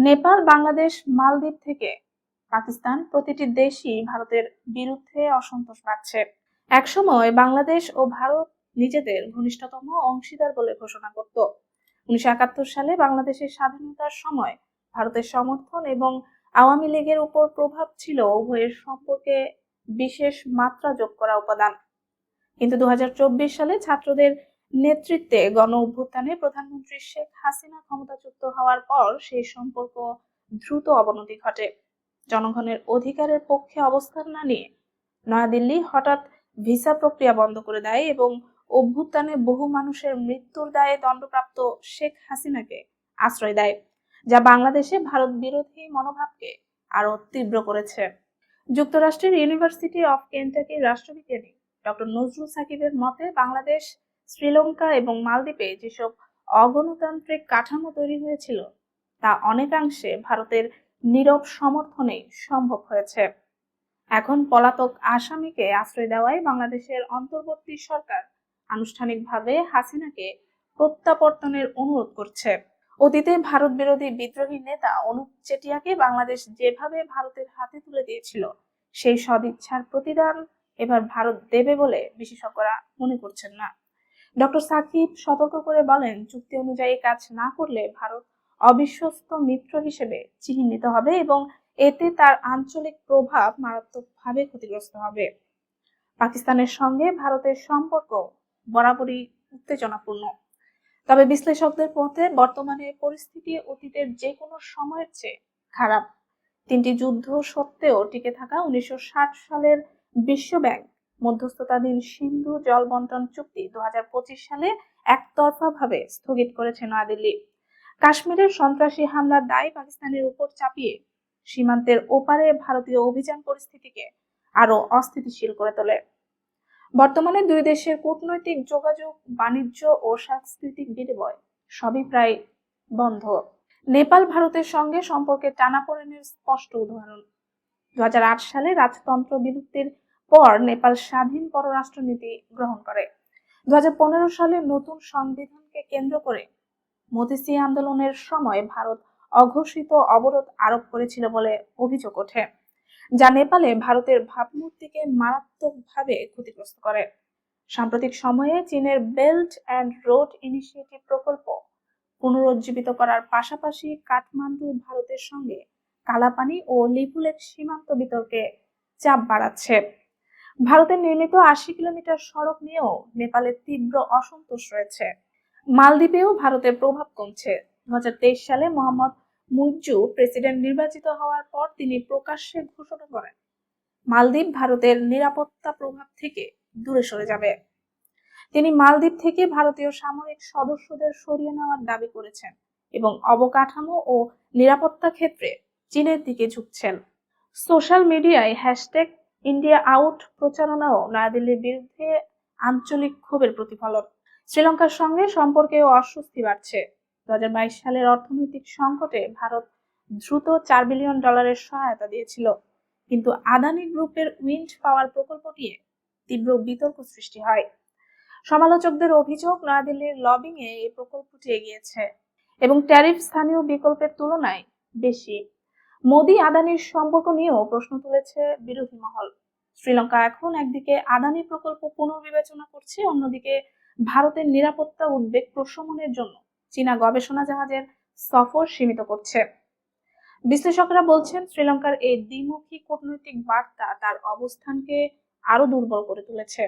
নেপাল, বাংলাদেশ, মালদ্বীপ থেকে পাকিস্তান প্রতিটি দেশই ভারতের বিরুদ্ধে অসন্তোষ বাড়ছে। একসময় বাংলাদেশ ও ভারত নিজেদের ঘনিষ্ঠতম অংশীদার বলে ঘোষণা করত। 1971 সালে বাংলাদেশের স্বাধীনতার সময় ভারতের সমর্থন এবং আওয়ামী লীগের উপর প্রভাব ছিল উভয়ের সম্পর্কে বিশেষ মাত্রা যোগ করা উপাদান। কিন্তু 2024 সালে ছাত্রদের নেতৃত্বে গণ অভ্যুত্থানে প্রধানমন্ত্রী শেখ হাসিনা ক্ষমতাচ্যুত হওয়ার পর সেই সম্পর্ক দ্রুত অবনতি ঘটে। জনগণের অধিকারের পক্ষে অবস্থান না নিয়ে নয়াদিল্লি হঠাৎ ভিসা প্রক্রিয়া বন্ধ করে দেয় এবং অভ্যুত্থানে বহু মানুষের মৃত্যুর দায়ে দণ্ডপ্রাপ্ত শেখ হাসিনাকে আশ্রয় দেয়, যা বাংলাদেশে ভারত বিরোধী মনোভাবকে আরো তীব্র করেছে। যুক্তরাষ্ট্রের ইউনিভার্সিটি অফ কেন্টাকির রাষ্ট্রবিজ্ঞানী ডক্টর নজরুল সাকিবের মতে, বাংলাদেশ, শ্রীলঙ্কা এবং মালদ্বীপে যেসব অগণতান্ত্রিক কাঠামো তৈরি হয়েছিল তা অনেকাংশে ভারতের নীরব সমর্থনে সম্ভব হয়েছে। এখন পলাতক আসামিকে আশ্রয় দেওয়ায় বাংলাদেশের অন্তর্বর্তী সরকার আনুষ্ঠানিকভাবে হাসিনাকে প্রত্যাবর্তনের অনুরোধ করছে। অতীতে ভারত বিরোধী বিদ্রোহী নেতা অনুপ চেটিয়াকে বাংলাদেশ যেভাবে ভারতের হাতে তুলে দিয়েছিল, সেই সদিচ্ছার প্রতিদান এবার ভারত দেবে বলে বিশেষজ্ঞরা মনে করছেন না। ডক্টর সাকিব সতর্ক করে বলেন, চুক্তি অনুযায়ী কাজ না করলে ভারত অবিশ্বস্ত মিত্র হিসেবে চিহ্নিত হবে এবং এতে তার আঞ্চলিক প্রভাব মারাত্মকভাবে ক্ষতিগ্রস্ত হবে। পাকিস্তানের সঙ্গে ভারতের সম্পর্ক বরাবরই উত্তেজনাপূর্ণ, তবে বিশ্লেষকদের মতে বর্তমানে পরিস্থিতি অতীতের যে কোনো সময়ের চেয়ে খারাপ। তিনটি যুদ্ধ সত্ত্বেও টিকে থাকা 1960 সালের বিশ্বব্যাংক মধ্যস্থতাধীন সিন্ধু জল বন্টন চুক্তি 2025 সালে একতরফাভাবে স্থগিত করেছে নয়াদিল্লি। কাশ্মীরের সন্ত্রাসী হামলার দায় পাকিস্তানের উপর চাপিয়ে সীমান্তের ওপারে ভারতীয় অভিযান পরিস্থিতিকে আরো অস্থিতিশীল করে তোলে। বর্তমানে দুই দেশের কূটনৈতিক যোগাযোগ, বাণিজ্য ও সাংস্কৃতিক বিনিময় সবই প্রায় বন্ধ। নেপাল ভারতের সঙ্গে সম্পর্কের টানাপোড়েনের স্পষ্ট উদাহরণ। 2008 সালে রাজতন্ত্র বিলুপ্তির পর নেপাল স্বাধীন পররাষ্ট্রনীতি গ্রহণ করে। 2015 সালে নতুন সংবিধানকে কেন্দ্র করে মতিসি আন্দোলনের সময় ভারত অঘোষিত অবরোধ আরোপ করেছিল বলে অভিযোগ ওঠে, যা নেপালে ভারতের ভাবমূর্তিকে মারাত্মকভাবে ক্ষতিগ্রস্ত করে। সাম্প্রতিক সময়ে চীনের বেল্ট অ্যান্ড রোড ইনিশিয়েটিভ প্রকল্প পুনরুজ্জীবিত করার পাশাপাশি কাঠমান্ডু ভারতের সঙ্গে কালাপানি ও লিপুলেখ সীমান্ত বিতর্কে চাপ বাড়াচ্ছে। ভারতের নির্মিত 80 কিলোমিটার সড়ক নিয়েও নেপালের তীব্র অসন্তোষ রয়েছে। মালদ্বীপেও ভারতের প্রভাব কমছে। 2023 সালে মোহাম্মদ মুইজ্জু প্রেসিডেন্ট নির্বাচিত হওয়ার পর তিনি প্রকাশ্যে ঘোষণা করেন, মালদ্বীপ ভারতের নিরাপত্তা প্রভাব থেকে দূরে সরে যাবে। তিনি মালদ্বীপ থেকে ভারতীয় সামরিক সদস্যদের সরিয়ে নেওয়ার দাবি করেছেন এবং অবকাঠামো ও নিরাপত্তা ক্ষেত্রে চীনের দিকে ঝুঁকছেন। সোশ্যাল মিডিয়ায় হ্যাশট্যাগ ইন্ডিয়া আউট প্রচারণাও নয়াদিল্লির বিরুদ্ধে আঞ্চলিক ক্ষোভের প্রতিফলন। শ্রীলঙ্কার সঙ্গে সম্পর্কেও অস্বস্তি বাড়ছে। 2022 সালের অর্থনৈতিক সংকটে ভারত দ্রুত $4 বিলিয়ন সহায়তা দিয়েছিল, কিন্তু আদানি গ্রুপের উইন্ড পাওয়ার প্রকল্প নিয়ে তীব্র বিতর্ক সৃষ্টি হয়। সমালোচকদের অভিযোগ, নয়াদিল্লির লবিং এ এই প্রকল্পটি এগিয়েছে এবং ট্যারিফ স্থানীয় বিকল্পের তুলনায় বেশি। মোদি আদানির সম্পর্ক নিয়েও প্রশ্ন তুলেছে বিরোধী মহল। শ্রীলঙ্কা এখন একদিকে আদানি প্রকল্প পুনর্বিবেচনা করছে, অন্যদিকে ভারতের নিরাপত্তা উদ্বেগ প্রশমনের জন্য চীনা গবেষণা জাহাজের সফর সীমিত করছে। বিশ্লেষকরা বলছেন, শ্রীলঙ্কার এই দ্বিমুখী কূটনৈতিক বার্তা তার অবস্থানকে আরো দুর্বল করে তুলেছে।